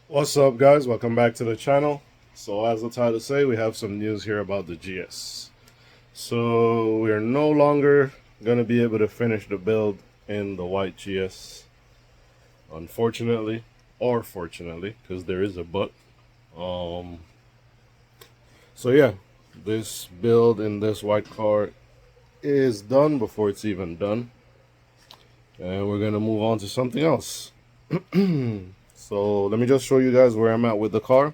What's up, guys? Welcome back to the channel. So as the title say, we have some news here about the GS. So we're no longer going to be able to finish the build in the white GS, unfortunately, or fortunately, because there is a but. So yeah, this build in this white car is done before it's even done, and we're going to move on to something else. So let me just show you guys where I'm at with the car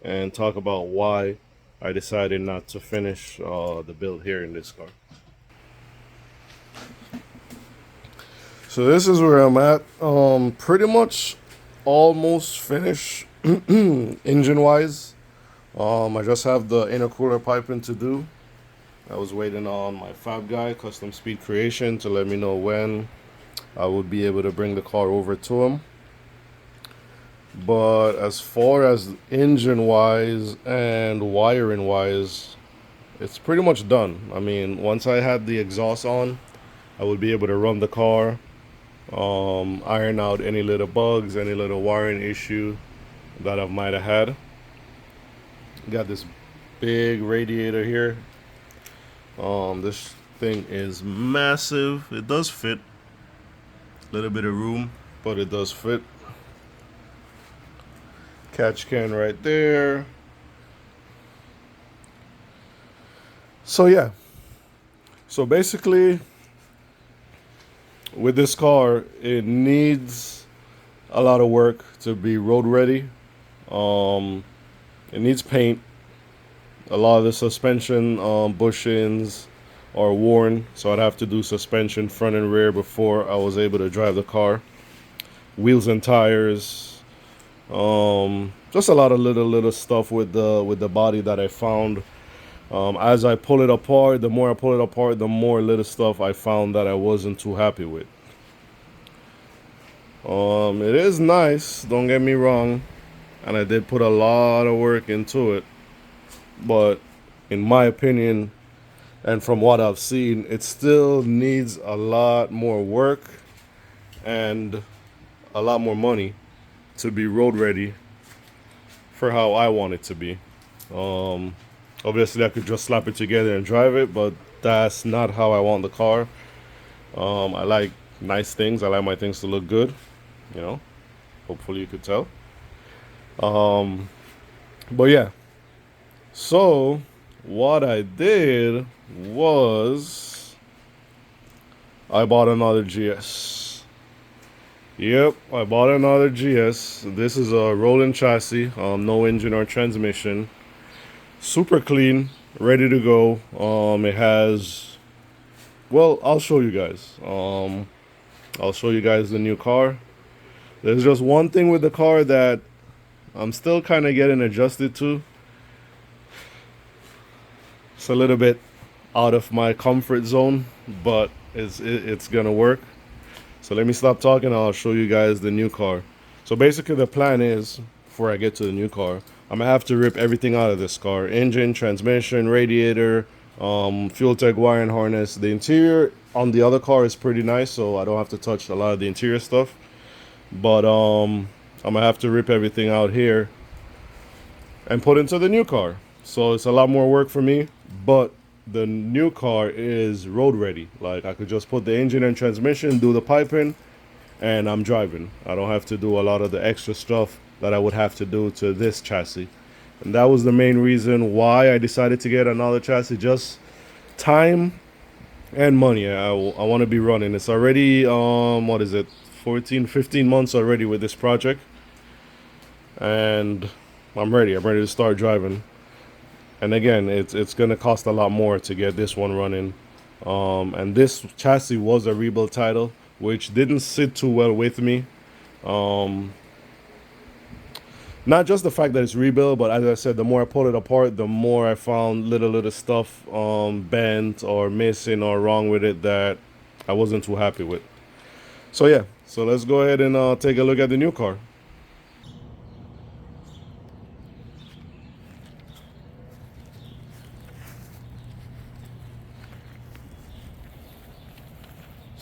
and talk about why I decided not to finish the build here in this car. So this is where I'm at. Pretty much almost finished engine wise. I just have the intercooler piping to do. I was waiting on my fab guy, Custom Speed Creation, to let me know when I would be able to bring the car over to him. But as far as engine wise and wiring wise, it's pretty much done. I mean, once I had the exhaust on, I would be able to run the car, iron out any little bugs, any little wiring issue that I might have had. Got this big radiator here. This thing is massive. It does fit. A little bit of room, but it does fit. Catch can right there. So yeah, so basically with this car, it needs a lot of work to be road ready. It needs paint. A lot of the suspension bushings are worn, so I'd have to do suspension front and rear before I was able to drive the car. Wheels and tires. Just a lot of little stuff with the body that I found. As I pull it apart, the more I pull it apart, the more little stuff I found that I wasn't too happy with. It is nice, don't get me wrong, and I did put a lot of work into it, but in my opinion and from what I've seen, it still needs a lot more work and a lot more money to be road ready for how I want it to be. Obviously I could just slap it together and drive it, but that's not how I want the car. I like nice things. I like my things to look good, you know. Hopefully you could tell. But yeah. So what I did was I bought another GS. Yep, I bought another GS. This is a rolling chassis, no engine or transmission. Super clean, ready to go. It has, well, I'll show you guys. I'll show you guys the new car. There's just one thing with the car that I'm still kind of getting adjusted to. It's a little bit out of my comfort zone, but it's gonna work. So let me stop talking and I'll show you guys the new car. So basically the plan is, before I get to the new car, I'm gonna have to rip everything out of this car. Engine, transmission, radiator, fuel tech wiring harness. The interior on the other car is pretty nice, so I don't have to touch a lot of the interior stuff. But I'm gonna have to rip everything out here and put into the new car. So it's a lot more work for me, but the new car is road ready. Like, I could just put the engine and transmission, do the piping, and I'm driving. I don't have to do a lot of the extra stuff that I would have to do to this chassis. And that was the main reason why I decided to get another chassis. Just time and money. I want to be running. It's already what is it, 14-15 months already with this project, and I'm ready to start driving. And again, it's gonna cost a lot more to get this one running. And this chassis was a rebuild title, which didn't sit too well with me. Not just the fact that it's rebuilt, but as I said, the more I pulled it apart, the more I found little stuff bent or missing or wrong with it that I wasn't too happy with. So yeah, so let's go ahead and take a look at the new car.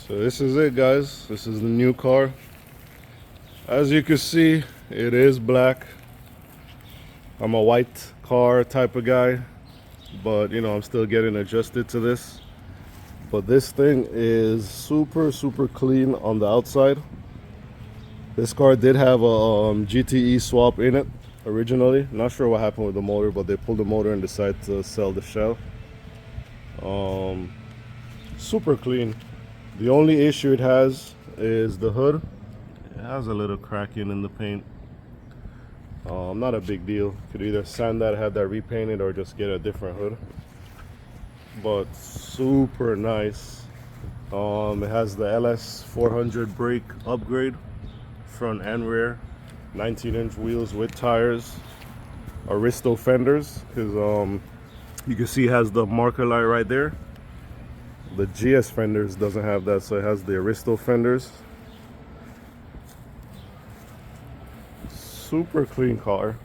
So this is it, guys. This is the new car. As you can see, It is black. I'm a white car type of guy, but you know, I'm still getting adjusted to this. But this thing is super clean on the outside. This car did have a GTE swap in it originally. Not sure what happened with the motor, but they pulled the motor and decided to sell the shell. Super clean. The only issue it has is the hood. It has a little cracking in the paint. Not a big deal. Could either sand that, have that repainted, or just get a different hood. But super nice. It has the LS400 brake upgrade, front and rear, 19-inch wheels with tires, Aristo fenders, because you can see it has the marker light right there. The GS fenders doesn't have that, so it has the Aristo fenders. Super clean car.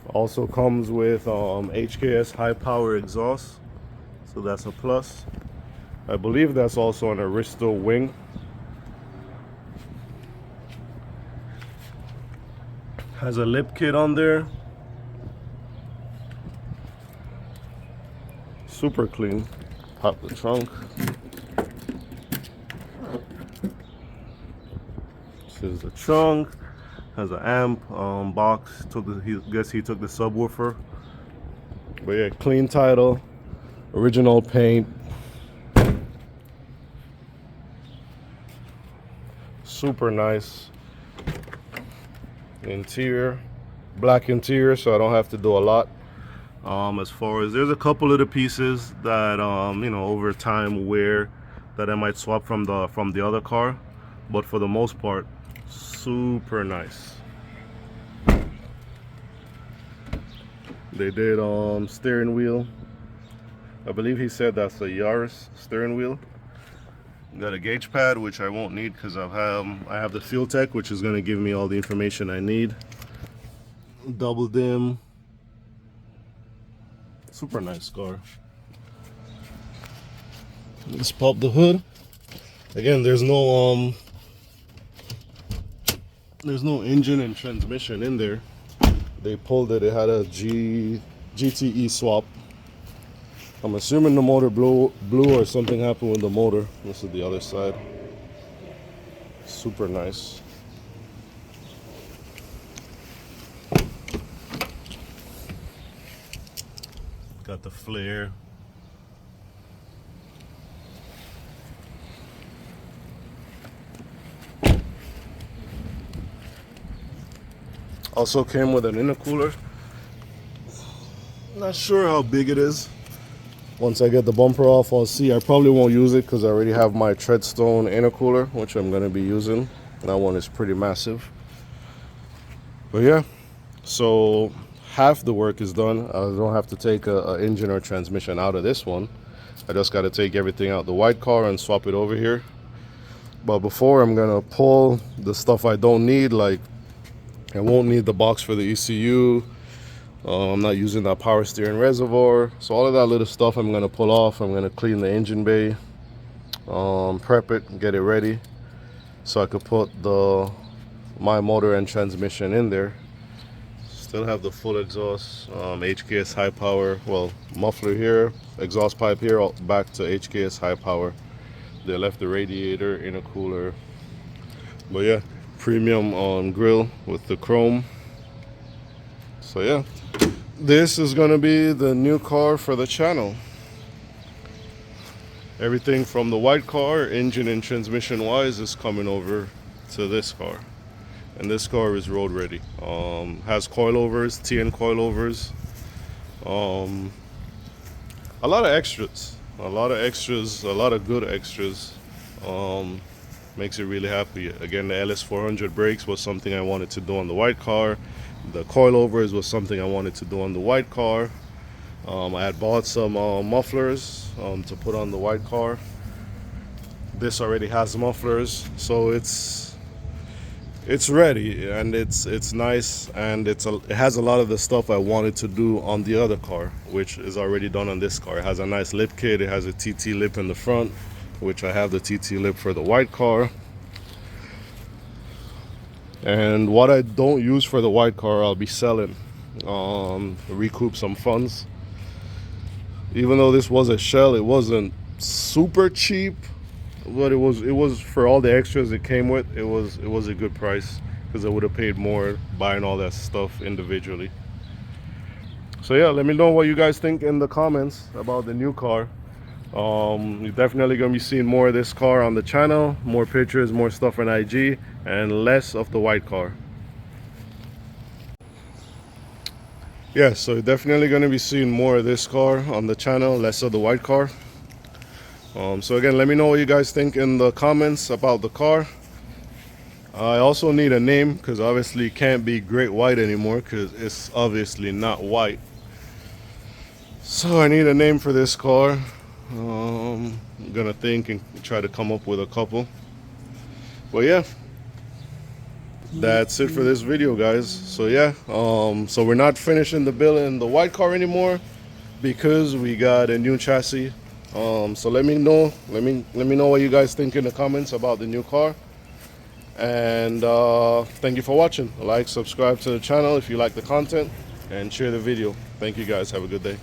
Also comes with HKS high power exhaust, so that's a plus. I believe that's also an Aristo wing. Has a lip kit on there. Super clean. Pop the trunk. This is the trunk. Has an amp box. Guess he took the subwoofer. But yeah, clean title, original paint. Super nice. Interior, black interior, so I don't have to do a lot. As far as, there's a couple of the pieces that you know, over time wear, that I might swap from the other car, but for the most part, super nice. They did steering wheel. I believe he said that's a Yaris steering wheel. Got a gauge pad, which I won't need because I have the Fuel Tech, which is going to give me all the information I need. Double dim. Super nice car. Let's pop the hood. Again, there's no engine and transmission in there. They pulled it. It had a GTE swap. I'm assuming the motor blew or something happened with the motor. This is the other side. Super nice. Got the flare. Also came with an intercooler. Not sure how big it is. Once I get the bumper off, I'll see. I probably won't use it because I already have my Treadstone intercooler, which I'm going to be using. That one is pretty massive. But yeah, so half the work is done. I don't have to take a engine or transmission out of this one. I just got to take everything out the white car and swap it over here. But before, I'm going to pull the stuff I don't need, like I won't need the box for the ECU. I'm not using that power steering reservoir, so all of that little stuff I'm gonna pull off. I'm gonna clean the engine bay, prep it, get it ready, so I could put my motor and transmission in there. Still have the full exhaust, HKS high power. Well, muffler here, exhaust pipe here, back to HKS high power. They left the radiator, intercooler, but yeah, premium grill with the chrome. So yeah, this is gonna be the new car for the channel. Everything from the white car, engine and transmission wise, is coming over to this car. And this car is road ready. Has coilovers, TN coilovers. A lot of extras. A lot of good extras. Makes it really happy. Again, the LS400 brakes was something I wanted to do on the white car. The coilovers was something I wanted to do on the white car. I had bought some mufflers to put on the white car. This already has mufflers, so it's ready, and it's nice, and it has a lot of the stuff I wanted to do on the other car, which is already done on this car. It has a nice lip kit. It has a TT lip in the front, which I have the TT lip for the white car. And what I don't use for the white car, I'll be selling, recoup some funds. Even though this was a shell, it wasn't super cheap, but it was for all the extras it came with. It was a good price, because I would have paid more buying all that stuff individually. So yeah, let me know what you guys think in the comments about the new car. You're definitely gonna be seeing more of this car on the channel, more pictures, more stuff on IG, and less of the white car. Yeah, so you're definitely gonna be seeing more of this car on the channel, less of the white car. So again, let me know what you guys think in the comments about the car. I also need a name, because obviously it can't be Great White anymore, because it's obviously not white. So I need a name for this car. I'm gonna think and try to come up with a couple. But yeah, that's it for this video, guys. So yeah, so we're not finishing the build in the white car anymore, because we got a new chassis. So let me know what you guys think in the comments about the new car. And thank you for watching. Like, subscribe to the channel if you like the content, and share the video. Thank you guys. Have a good day.